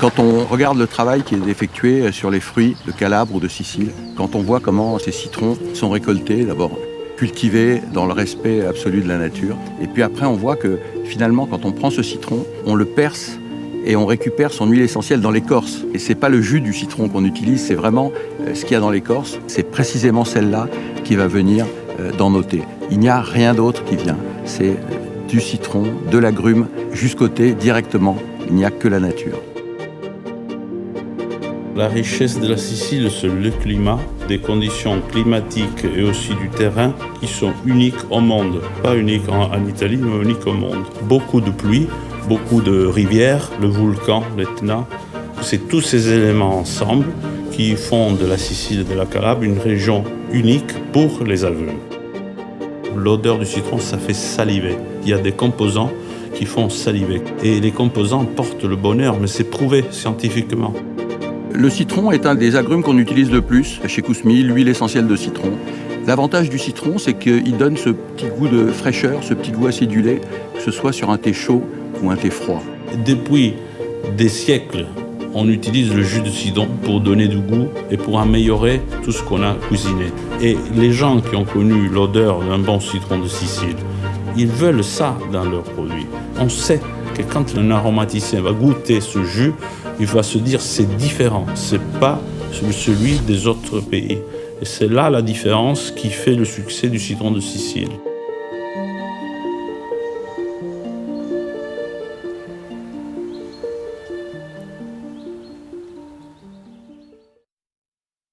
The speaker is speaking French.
Quand on regarde le travail qui est effectué sur les fruits de Calabre ou de Sicile, quand on voit comment ces citrons sont récoltés, d'abord cultivés dans le respect absolu de la nature, et puis après on voit que finalement quand on prend ce citron, on le perce et on récupère son huile essentielle dans l'écorce. Et c'est pas le jus du citron qu'on utilise, c'est vraiment ce qu'il y a dans l'écorce. C'est précisément celle-là qui va venir dans nos thés. Il n'y a rien d'autre qui vient. C'est du citron, de l'agrume, jusqu'au thé directement. Il n'y a que la nature. La richesse de la Sicile, c'est le climat, des conditions climatiques et aussi du terrain qui sont uniques au monde. Pas uniques en Italie, mais uniques au monde. Beaucoup de pluie, beaucoup de rivières, le volcan, l'Etna. C'est tous ces éléments ensemble qui font de la Sicile et de la Calabre une région unique pour les agrumes. L'odeur du citron, ça fait saliver. Il y a des composants qui font saliver. Et les composants portent le bonheur, mais c'est prouvé scientifiquement. Le citron est un des agrumes qu'on utilise le plus chez Kousmi, l'huile essentielle de citron. L'avantage du citron, c'est qu'il donne ce petit goût de fraîcheur, ce petit goût acidulé, que ce soit sur un thé chaud ou un thé froid. Depuis des siècles, on utilise le jus de citron pour donner du goût et pour améliorer tout ce qu'on a cuisiné. Et les gens qui ont connu l'odeur d'un bon citron de Sicile, ils veulent ça dans leurs produits. On sait que quand un aromaticien va goûter ce jus, il va se dire c'est différent, c'est pas celui des autres pays. Et c'est là la différence qui fait le succès du citron de Sicile.